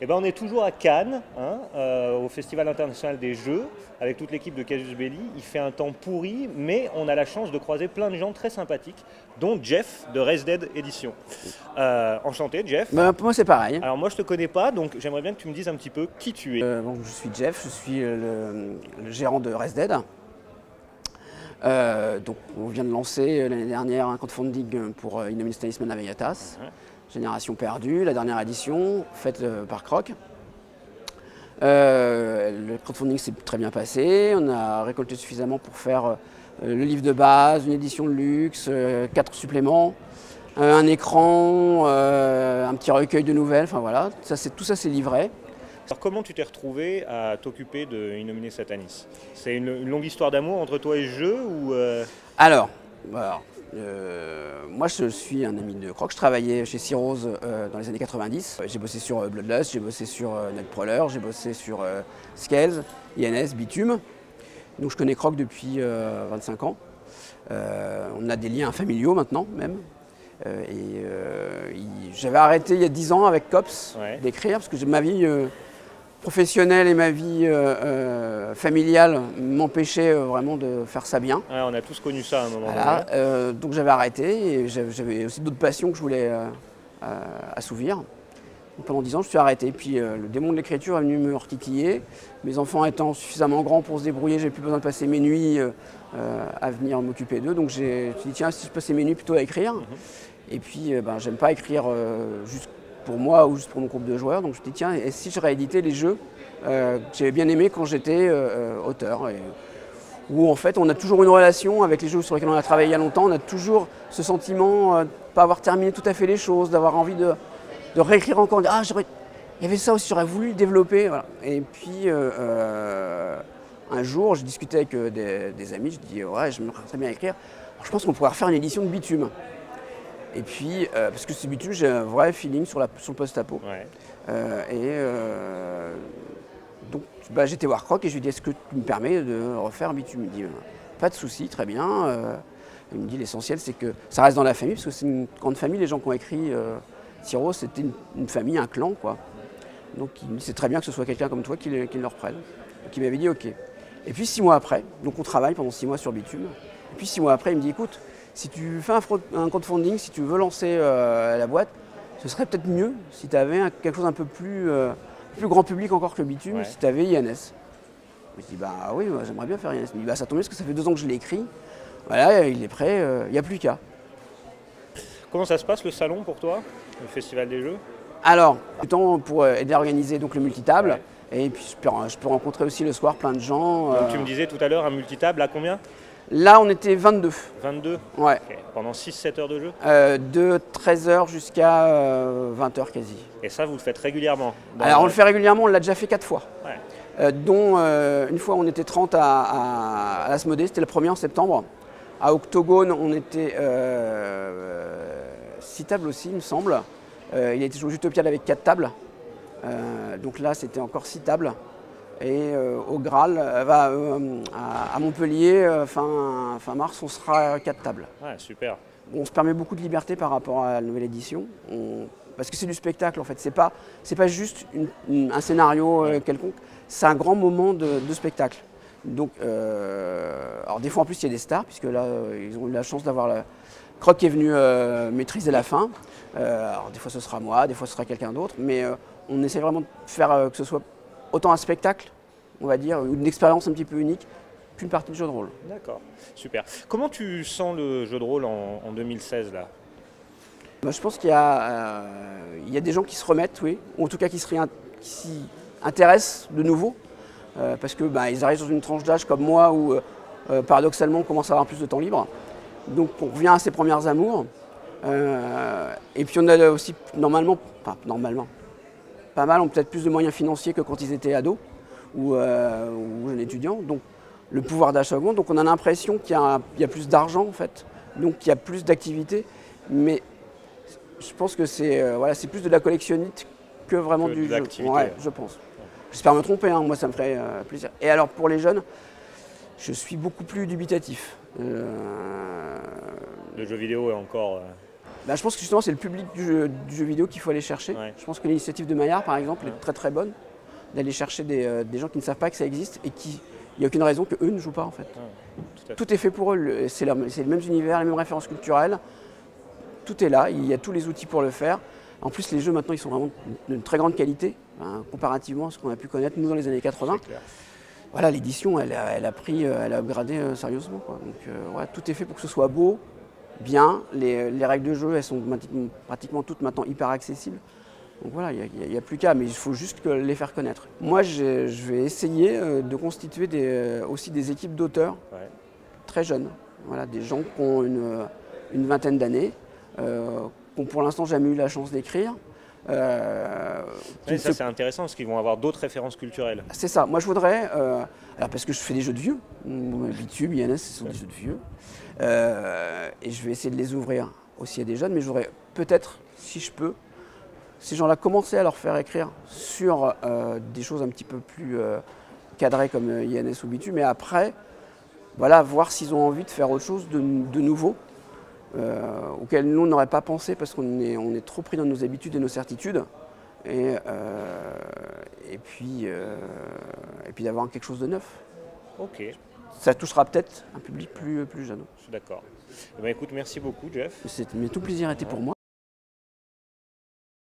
Eh ben, on est toujours à Cannes, hein, au Festival international des jeux, avec toute l'équipe de Casus Belli. Il fait un temps pourri, mais on a la chance de croiser plein de gens très sympathiques, dont Jeff de Res Dead Edition. Enchanté, Jeff. Ben, pour moi, c'est pareil. Alors moi, je te connais pas, donc j'aimerais bien que tu me dises un petit peu qui tu es. Donc, je suis Jeff, je suis le gérant de Res Dead. Donc, on vient de lancer l'année dernière un crowdfunding pour Innominus Talisman Avellatas, Génération perdue, la dernière édition, faite par Croc. Le crowdfunding s'est très bien passé, on a récolté suffisamment pour faire le livre de base, une édition de luxe, 4 suppléments, un écran, un petit recueil de nouvelles, enfin voilà, tout ça c'est livré. Alors comment tu t'es retrouvé à t'occuper de Innomine Satanis? C'est une longue histoire d'amour entre toi et le jeu ou Alors, moi je suis un ami de Croc, je travaillais chez Cirrose dans les années 90. J'ai bossé sur Bloodlust, j'ai bossé sur Nightcrawler, j'ai bossé sur Scales, INS, Bitume. Donc je connais Croc depuis 25 ans. On a des liens familiaux maintenant même. J'avais arrêté il y a 10 ans avec Cops d'écrire parce que ma vie professionnelle et ma vie familiale m'empêchaient vraiment de faire ça bien. Ouais, on a tous connu ça à un moment donné. Donc j'avais arrêté et j'avais aussi d'autres passions que je voulais assouvir. Donc pendant 10 ans, je suis arrêté. Puis le démon de l'écriture est venu me retitiller. Mes enfants étant suffisamment grands pour se débrouiller, j'ai plus besoin de passer mes nuits à venir m'occuper d'eux. Donc j'ai dit tiens, si je passais mes nuits plutôt à écrire. Et puis j'aime pas écrire juste pour moi ou juste pour mon groupe de joueurs. Donc je me suis dit tiens, et si je rééditais les jeux que j'avais bien aimés quand j'étais auteur où en fait on a toujours une relation avec les jeux sur lesquels on a travaillé il y a longtemps. On a toujours ce sentiment de ne pas avoir terminé tout à fait les choses, d'avoir envie de réécrire encore, de dire, il y avait ça aussi, j'aurais voulu le développer. Voilà. Et puis un jour, je discutais avec des amis, je dis ouais, je me très bien écrire. Alors, je pense qu'on pourrait refaire une édition de Bitume. Et puis, parce que ce Bitume, j'ai un vrai feeling sur le post-apo. Donc, j'étais voir Croc et je lui ai dit est-ce que tu me permets de refaire Bitume? Il me dit pas de souci, très bien. Il me dit l'essentiel, c'est que ça reste dans la famille, parce que c'est une grande famille, les gens qui ont écrit. Cirrose, c'était une famille, un clan, quoi. Donc il me dit c'est très bien que ce soit quelqu'un comme toi qui le reprenne. Donc il m'avait dit ok. Et puis 6 mois après, donc on travaille pendant 6 mois sur Bitume. Et puis 6 mois après, il me dit écoute, si tu fais un crowdfunding, si tu veux lancer la boîte, ce serait peut-être mieux si tu avais quelque chose un peu plus grand public encore que Bitume, si tu avais INS. Je me dis bah oui, j'aimerais bien faire INS. Il me dit bah ça tombe bien parce que ça fait 2 ans que je l'ai écrit. Voilà, il est prêt, il n'y a plus qu'à. Comment ça se passe le salon pour toi, le festival des jeux? Alors, du temps pour aider à organiser donc, le multitable. Et puis je peux rencontrer aussi le soir plein de gens. Donc tu me disais tout à l'heure un multitable à combien? Là on était 22. 22? Ouais. Okay. Pendant 6-7 heures de jeu? De 13h jusqu'à 20h quasi. Et ça vous le faites régulièrement? Alors on le fait régulièrement, on l'a déjà fait 4 fois. Dont une fois on était 30 à l'Asmodée, c'était le premier en septembre. À Octogone on était 6 tables aussi il me semble. Il a été joué au Jutopial avec 4 tables. Donc là c'était encore 6 tables. Et au Graal, à Montpellier, fin mars, on sera à 4 tables. Super. On se permet beaucoup de liberté par rapport à la nouvelle édition. Parce que c'est du spectacle en fait, c'est pas juste un scénario quelconque, c'est un grand moment de spectacle. Donc, alors des fois en plus il y a des stars, puisque là ils ont eu la chance d'avoir Croc qui est venu maîtriser la fin. Alors des fois ce sera moi, des fois ce sera quelqu'un d'autre, mais on essaie vraiment de faire que ce soit autant un spectacle, on va dire, une expérience un petit peu unique, qu'une partie de jeu de rôle. D'accord, super. Comment tu sens le jeu de rôle en 2016 là? Je pense qu'il y a des gens qui se remettent, oui, ou en tout cas qui s'y intéressent de nouveau, parce que ils arrivent dans une tranche d'âge comme moi où paradoxalement on commence à avoir plus de temps libre. Donc on revient à ses premières amours. Et puis on a aussi pas mal ont peut-être plus de moyens financiers que quand ils étaient ados ou jeunes étudiants. Donc le pouvoir d'achat augmente, donc on a l'impression qu'il y a plus d'argent en fait, donc il y a plus d'activités. Mais je pense que c'est plus de la collectionnite que vraiment du jeu. Ouais, je pense. J'espère me tromper, hein, moi ça me ferait plaisir. Et alors pour les jeunes, je suis beaucoup plus dubitatif. Le jeu vidéo est encore Je pense que justement c'est le public du jeu vidéo qu'il faut aller chercher. Ouais. Je pense que l'initiative de Maillard par exemple est très très bonne, d'aller chercher des gens qui ne savent pas que ça existe et il n'y a aucune raison qu'eux ne jouent pas en fait. Tout est fait pour eux, c'est les mêmes univers, les mêmes références culturelles, tout est là, il y a tous les outils pour le faire. En plus les jeux maintenant ils sont vraiment de très grande qualité, comparativement à ce qu'on a pu connaître nous dans les années 80. Voilà, l'édition elle a upgradé sérieusement, quoi. Donc ouais, tout est fait pour que ce soit beau, bien, les règles de jeu elles sont pratiquement toutes maintenant hyper accessibles. Donc voilà, il n'y a plus qu'à, mais il faut juste les faire connaître. Moi, je vais essayer de constituer aussi des équipes d'auteurs très jeunes. Voilà, des gens qui ont une vingtaine d'années, qui n'ont pour l'instant jamais eu la chance d'écrire. Ça, c'est intéressant parce qu'ils vont avoir d'autres références culturelles. C'est ça. Moi, je voudrais, alors parce que je fais des jeux de vieux, Bitube, INS, ce sont des jeux de vieux, et je vais essayer de les ouvrir aussi à des jeunes, mais je voudrais peut-être, si je peux, ces gens-là commencer à leur faire écrire sur des choses un petit peu plus cadrées comme INS ou Bitube, mais après, voilà, voir s'ils ont envie de faire autre chose de nouveau, auquel nous on n'aurait pas pensé parce qu'on est trop pris dans nos habitudes et nos certitudes, et puis d'avoir quelque chose de neuf. Ok. Ça touchera peut-être un public plus jeune. Je suis d'accord. Eh bien, écoute, merci beaucoup Jeff. Mais tout plaisir était pour moi.